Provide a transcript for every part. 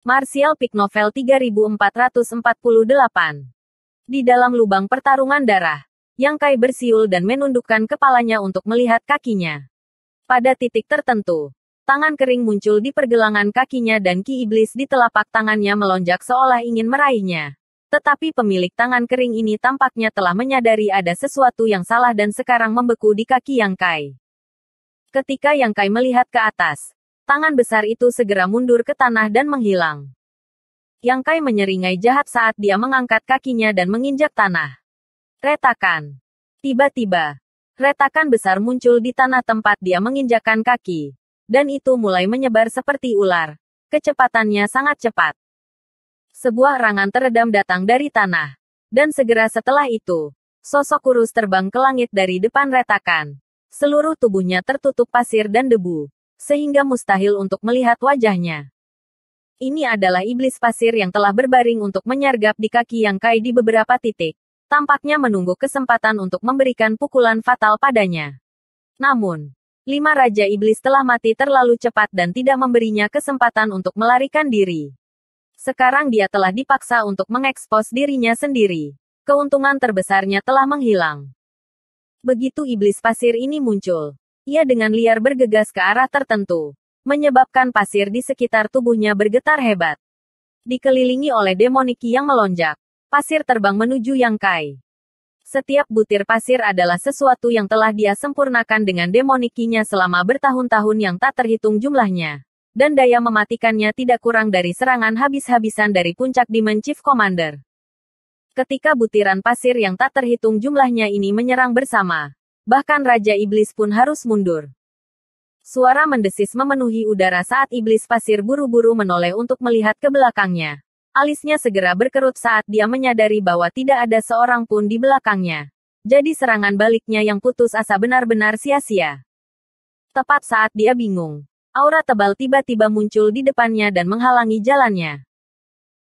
Martial Peak Novel 3448. Di dalam lubang pertarungan darah, Yang Kai bersiul dan menundukkan kepalanya untuk melihat kakinya. Pada titik tertentu, tangan kering muncul di pergelangan kakinya dan ki iblis di telapak tangannya melonjak seolah ingin meraihnya. Tetapi pemilik tangan kering ini tampaknya telah menyadari ada sesuatu yang salah dan sekarang membeku di kaki Yang Kai. Ketika Yang Kai melihat ke atas, tangan besar itu segera mundur ke tanah dan menghilang. Yang Kai menyeringai jahat saat dia mengangkat kakinya dan menginjak tanah. Retakan. Tiba-tiba, retakan besar muncul di tanah tempat dia menginjakkan kaki. Dan itu mulai menyebar seperti ular. Kecepatannya sangat cepat. Sebuah erangan teredam datang dari tanah. Dan segera setelah itu, sosok kurus terbang ke langit dari depan retakan. Seluruh tubuhnya tertutup pasir dan debu, sehingga mustahil untuk melihat wajahnya. Ini adalah iblis pasir yang telah berbaring untuk menyergap di kaki Yang Kai di beberapa titik. Tampaknya menunggu kesempatan untuk memberikan pukulan fatal padanya. Namun, 5 Raja Iblis telah mati terlalu cepat dan tidak memberinya kesempatan untuk melarikan diri. Sekarang dia telah dipaksa untuk mengekspos dirinya sendiri. Keuntungan terbesarnya telah menghilang. Begitu iblis pasir ini muncul, ia dengan liar bergegas ke arah tertentu, menyebabkan pasir di sekitar tubuhnya bergetar hebat. Dikelilingi oleh demoniki yang melonjak, pasir terbang menuju Yang Kai. Setiap butir pasir adalah sesuatu yang telah dia sempurnakan dengan demonikinya selama bertahun-tahun yang tak terhitung jumlahnya. Dan daya mematikannya tidak kurang dari serangan habis-habisan dari puncak Demon Chief Commander. Ketika butiran pasir yang tak terhitung jumlahnya ini menyerang bersama, bahkan Raja Iblis pun harus mundur. Suara mendesis memenuhi udara saat iblis pasir buru-buru menoleh untuk melihat ke belakangnya. Alisnya segera berkerut saat dia menyadari bahwa tidak ada seorang pun di belakangnya. Jadi serangan baliknya yang putus asa benar-benar sia-sia. Tepat saat dia bingung, aura tebal tiba-tiba muncul di depannya dan menghalangi jalannya.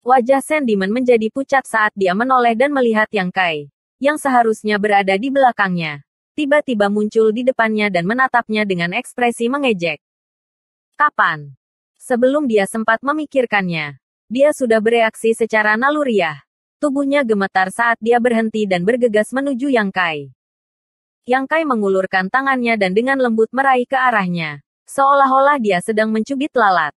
Wajah Sandman menjadi pucat saat dia menoleh dan melihat Yang Kai, yang seharusnya berada di belakangnya. Tiba-tiba muncul di depannya dan menatapnya dengan ekspresi mengejek. Kapan? Sebelum dia sempat memikirkannya, dia sudah bereaksi secara naluriah. Tubuhnya gemetar saat dia berhenti dan bergegas menuju Yang Kai. Yang Kai mengulurkan tangannya dan dengan lembut meraih ke arahnya, seolah-olah dia sedang mencubit lalat.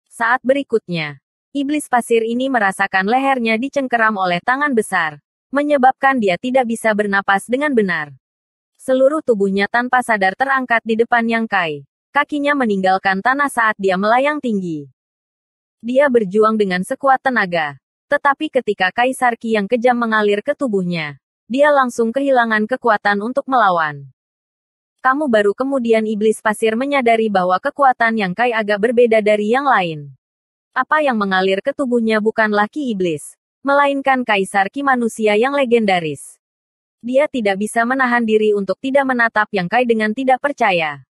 Saat berikutnya, iblis pasir ini merasakan lehernya dicengkeram oleh tangan besar, menyebabkan dia tidak bisa bernapas dengan benar. Seluruh tubuhnya tanpa sadar terangkat di depan Yang Kai. Kakinya meninggalkan tanah saat dia melayang tinggi. Dia berjuang dengan sekuat tenaga. Tetapi ketika Kaisar Ki yang kejam mengalir ke tubuhnya, dia langsung kehilangan kekuatan untuk melawan. Kamu baru kemudian iblis pasir menyadari bahwa kekuatan Yang Kai agak berbeda dari yang lain. Apa yang mengalir ke tubuhnya bukanlah Ki iblis, melainkan Kaisar Ki manusia yang legendaris. Dia tidak bisa menahan diri untuk tidak menatap Yang Kai dengan tidak percaya.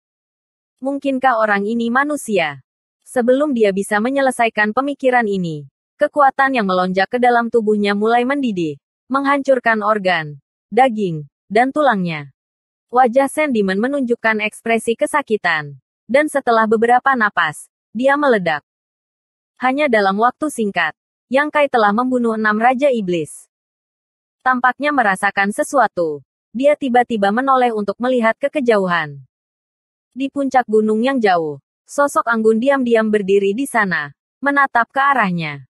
Mungkinkah orang ini manusia? Sebelum dia bisa menyelesaikan pemikiran ini, kekuatan yang melonjak ke dalam tubuhnya mulai mendidih, menghancurkan organ, daging, dan tulangnya. Wajah Sandman menunjukkan ekspresi kesakitan. Dan setelah beberapa napas, dia meledak. Hanya dalam waktu singkat, Yang Kai telah membunuh 6 Raja Iblis. Tampaknya merasakan sesuatu. Dia tiba-tiba menoleh untuk melihat ke kejauhan. Di puncak gunung yang jauh, sosok Anggun diam-diam berdiri di sana, menatap ke arahnya.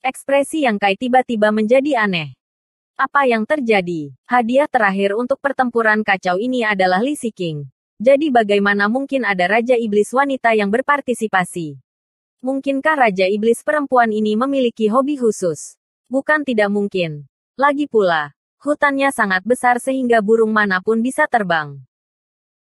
Ekspresi Yang Kai tiba-tiba menjadi aneh. Apa yang terjadi? Hadiah terakhir untuk pertempuran kacau ini adalah Lee Seeking. Jadi bagaimana mungkin ada Raja Iblis wanita yang berpartisipasi? Mungkinkah Raja Iblis perempuan ini memiliki hobi khusus? Bukan tidak mungkin. Lagi pula, hutannya sangat besar sehingga burung manapun bisa terbang.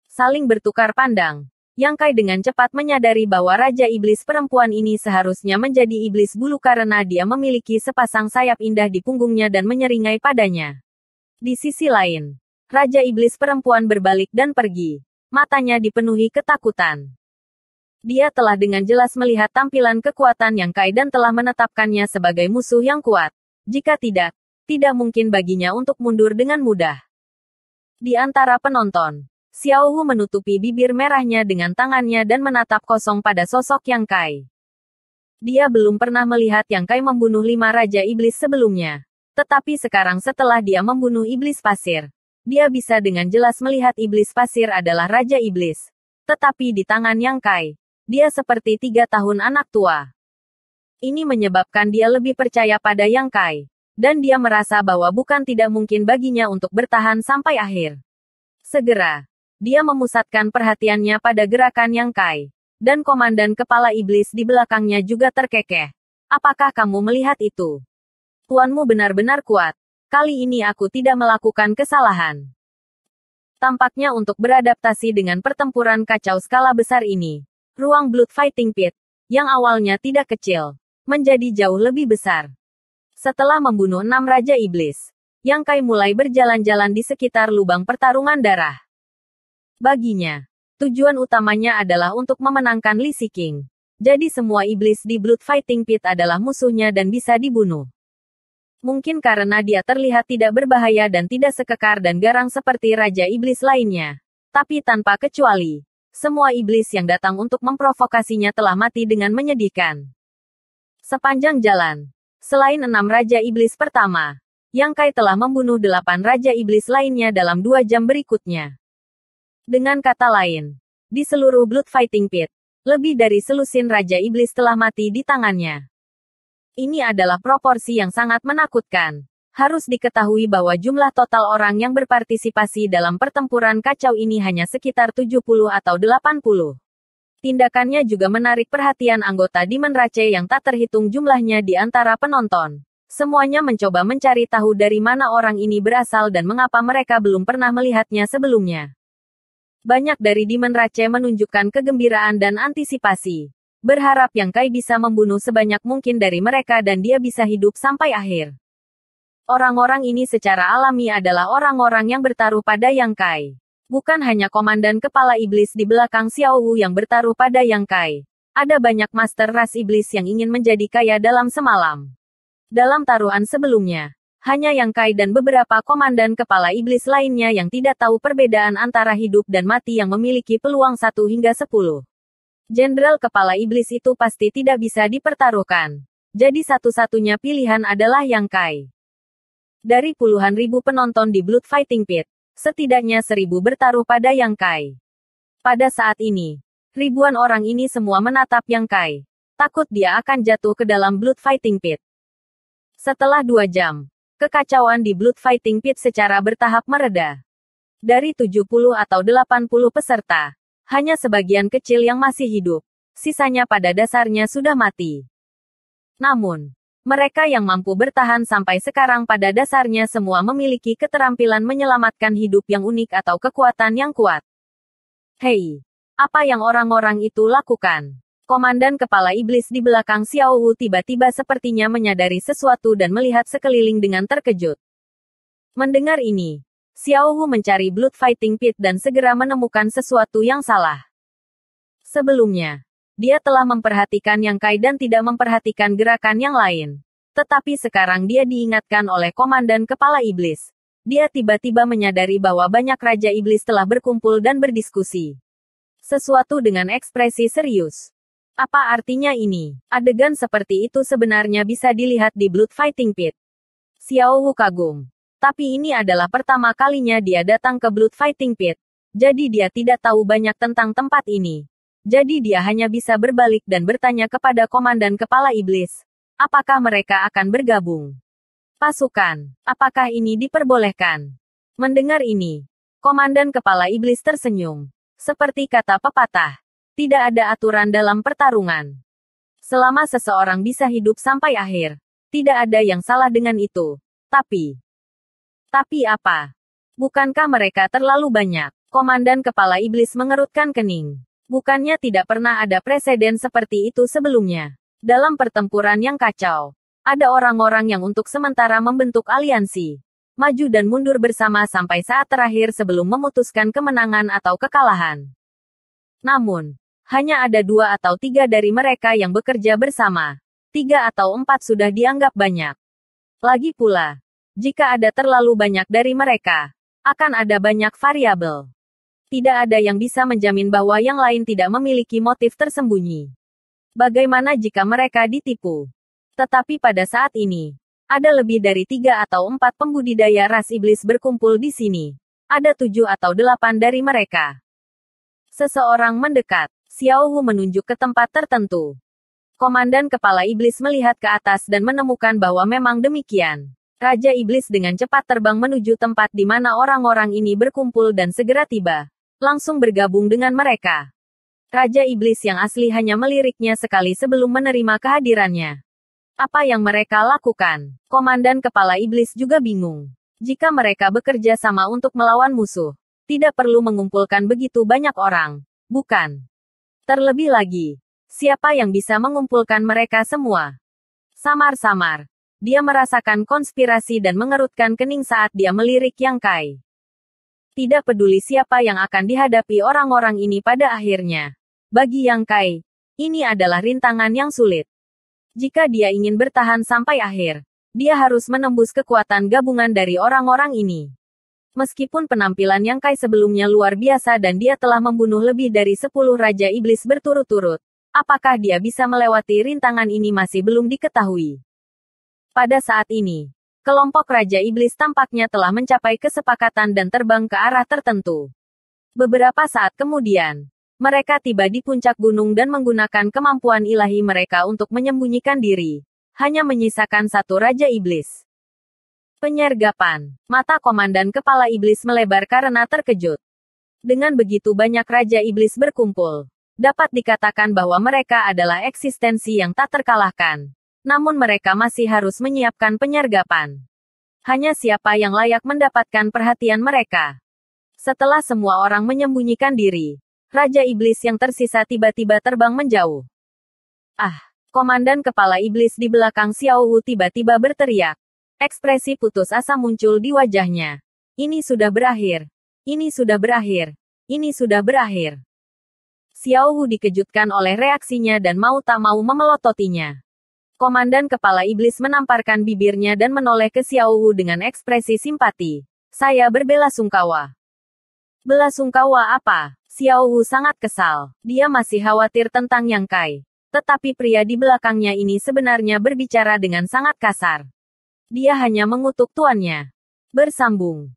Saling bertukar pandang, Yang Kai dengan cepat menyadari bahwa Raja Iblis perempuan ini seharusnya menjadi iblis bulu karena dia memiliki sepasang sayap indah di punggungnya dan menyeringai padanya. Di sisi lain, Raja Iblis perempuan berbalik dan pergi. Matanya dipenuhi ketakutan. Dia telah dengan jelas melihat tampilan kekuatan Yang Kai dan telah menetapkannya sebagai musuh yang kuat. Jika tidak mungkin baginya untuk mundur dengan mudah. Di antara penonton, Xiao Wu menutupi bibir merahnya dengan tangannya dan menatap kosong pada sosok Yang Kai. Dia belum pernah melihat Yang Kai membunuh 5 Raja Iblis sebelumnya. Tetapi sekarang setelah dia membunuh Iblis Pasir, dia bisa dengan jelas melihat Iblis Pasir adalah Raja Iblis. Tetapi di tangan Yang Kai, dia seperti 3 tahun anak tua. Ini menyebabkan dia lebih percaya pada Yang Kai. Dan dia merasa bahwa bukan tidak mungkin baginya untuk bertahan sampai akhir. Segera, dia memusatkan perhatiannya pada gerakan Yang Kai. Dan komandan kepala iblis di belakangnya juga terkekeh. Apakah kamu melihat itu? Tuanmu benar-benar kuat. Kali ini aku tidak melakukan kesalahan. Tampaknya untuk beradaptasi dengan pertempuran kacau skala besar ini, ruang Blood Fighting Pit, yang awalnya tidak kecil, menjadi jauh lebih besar. Setelah membunuh 6 Raja Iblis, Yang Kai mulai berjalan-jalan di sekitar lubang pertarungan darah. Baginya, tujuan utamanya adalah untuk memenangkan Li Siqing. Jadi semua iblis di Blood Fighting Pit adalah musuhnya dan bisa dibunuh. Mungkin karena dia terlihat tidak berbahaya dan tidak sekekar dan garang seperti Raja Iblis lainnya. Tapi tanpa kecuali, semua iblis yang datang untuk memprovokasinya telah mati dengan menyedihkan. Sepanjang jalan, selain 6 Raja Iblis pertama, Yang Kai telah membunuh 8 Raja Iblis lainnya dalam 2 jam berikutnya. Dengan kata lain, di seluruh Blood Fighting Pit, lebih dari selusin Raja Iblis telah mati di tangannya. Ini adalah proporsi yang sangat menakutkan. Harus diketahui bahwa jumlah total orang yang berpartisipasi dalam pertempuran kacau ini hanya sekitar 70 atau 80. Tindakannya juga menarik perhatian anggota Demon Rache yang tak terhitung jumlahnya di antara penonton. Semuanya mencoba mencari tahu dari mana orang ini berasal dan mengapa mereka belum pernah melihatnya sebelumnya. Banyak dari Demon Rache menunjukkan kegembiraan dan antisipasi. Berharap Yang Kai bisa membunuh sebanyak mungkin dari mereka dan dia bisa hidup sampai akhir. Orang-orang ini secara alami adalah orang-orang yang bertaruh pada Yang Kai. Bukan hanya komandan kepala iblis di belakang Xiao Wu yang bertaruh pada Yang Kai. Ada banyak master ras iblis yang ingin menjadi kaya dalam semalam. Dalam taruhan sebelumnya, hanya Yang Kai dan beberapa komandan kepala iblis lainnya yang tidak tahu perbedaan antara hidup dan mati yang memiliki peluang 1 hingga 10. Jenderal kepala iblis itu pasti tidak bisa dipertaruhkan. Jadi satu-satunya pilihan adalah Yang Kai. Dari puluhan ribu penonton di Blood Fighting Pit, setidaknya 1000 bertaruh pada Yang Kai. Pada saat ini, ribuan orang ini semua menatap Yang Kai. Takut dia akan jatuh ke dalam Blood Fighting Pit. Setelah 2 jam, kekacauan di Blood Fighting Pit secara bertahap mereda. Dari 70 atau 80 peserta, hanya sebagian kecil yang masih hidup. Sisanya pada dasarnya sudah mati. Namun, mereka yang mampu bertahan sampai sekarang pada dasarnya semua memiliki keterampilan menyelamatkan hidup yang unik atau kekuatan yang kuat. Hei, apa yang orang-orang itu lakukan? Komandan kepala iblis di belakang Xiao Wu tiba-tiba sepertinya menyadari sesuatu dan melihat sekeliling dengan terkejut. Mendengar ini, Xiao Wu mencari Blood Fighting Pit dan segera menemukan sesuatu yang salah. Sebelumnya, dia telah memperhatikan Yang Kai dan tidak memperhatikan gerakan yang lain. Tetapi sekarang dia diingatkan oleh komandan kepala iblis. Dia tiba-tiba menyadari bahwa banyak Raja Iblis telah berkumpul dan berdiskusi. Sesuatu dengan ekspresi serius. Apa artinya ini? Adegan seperti itu sebenarnya bisa dilihat di Blood Fighting Pit. Xiao Wu kagum. Tapi ini adalah pertama kalinya dia datang ke Blood Fighting Pit. Jadi dia tidak tahu banyak tentang tempat ini. Jadi dia hanya bisa berbalik dan bertanya kepada komandan kepala iblis. Apakah mereka akan bergabung? Pasukan, apakah ini diperbolehkan? Mendengar ini, komandan kepala iblis tersenyum. Seperti kata pepatah, tidak ada aturan dalam pertarungan. Selama seseorang bisa hidup sampai akhir, tidak ada yang salah dengan itu. Tapi apa? Bukankah mereka terlalu banyak? Komandan kepala iblis mengerutkan kening. Bukannya tidak pernah ada preseden seperti itu sebelumnya. Dalam pertempuran yang kacau, ada orang-orang yang untuk sementara membentuk aliansi, maju dan mundur bersama sampai saat terakhir sebelum memutuskan kemenangan atau kekalahan. Namun, hanya ada 2 atau 3 dari mereka yang bekerja bersama. 3 atau 4 sudah dianggap banyak. Lagi pula, jika ada terlalu banyak dari mereka, akan ada banyak variabel. Tidak ada yang bisa menjamin bahwa yang lain tidak memiliki motif tersembunyi. Bagaimana jika mereka ditipu? Tetapi pada saat ini, ada lebih dari 3 atau 4 pembudidaya ras iblis berkumpul di sini. Ada 7 atau 8 dari mereka. Seseorang mendekat. Xiao Wu menunjuk ke tempat tertentu. Komandan Kepala Iblis melihat ke atas dan menemukan bahwa memang demikian. Raja Iblis dengan cepat terbang menuju tempat di mana orang-orang ini berkumpul dan segera tiba. Langsung bergabung dengan mereka. Raja Iblis yang asli hanya meliriknya sekali sebelum menerima kehadirannya. Apa yang mereka lakukan? Komandan Kepala Iblis juga bingung. Jika mereka bekerja sama untuk melawan musuh, tidak perlu mengumpulkan begitu banyak orang, bukan? Terlebih lagi, siapa yang bisa mengumpulkan mereka semua? Samar-samar, dia merasakan konspirasi dan mengerutkan kening saat dia melirik Yang Kai. Tidak peduli siapa yang akan dihadapi orang-orang ini pada akhirnya. Bagi Yang Kai, ini adalah rintangan yang sulit. Jika dia ingin bertahan sampai akhir, dia harus menembus kekuatan gabungan dari orang-orang ini. Meskipun penampilan Yang Kai sebelumnya luar biasa dan dia telah membunuh lebih dari 10 Raja Iblis berturut-turut, apakah dia bisa melewati rintangan ini masih belum diketahui. Pada saat ini, kelompok Raja Iblis tampaknya telah mencapai kesepakatan dan terbang ke arah tertentu. Beberapa saat kemudian, mereka tiba di puncak gunung dan menggunakan kemampuan ilahi mereka untuk menyembunyikan diri. Hanya menyisakan 1 Raja Iblis. Penyergapan. Mata Komandan Kepala Iblis melebar karena terkejut. Dengan begitu banyak Raja Iblis berkumpul, dapat dikatakan bahwa mereka adalah eksistensi yang tak terkalahkan. Namun mereka masih harus menyiapkan penyergapan. Hanya siapa yang layak mendapatkan perhatian mereka. Setelah semua orang menyembunyikan diri, Raja Iblis yang tersisa tiba-tiba terbang menjauh. Ah! Komandan Kepala Iblis di belakang Xiao Wu tiba-tiba berteriak. Ekspresi putus asa muncul di wajahnya. Ini sudah berakhir. Ini sudah berakhir. Ini sudah berakhir. Xiao Wu dikejutkan oleh reaksinya dan mau tak mau memelototinya. Komandan Kepala Iblis menamparkan bibirnya dan menoleh ke Xiao Wu dengan ekspresi simpati. Saya berbelasungkawa. Belasungkawa apa? Xiao Wu sangat kesal. Dia masih khawatir tentang Yang Kai. Tetapi pria di belakangnya ini sebenarnya berbicara dengan sangat kasar. Dia hanya mengutuk tuannya. Bersambung.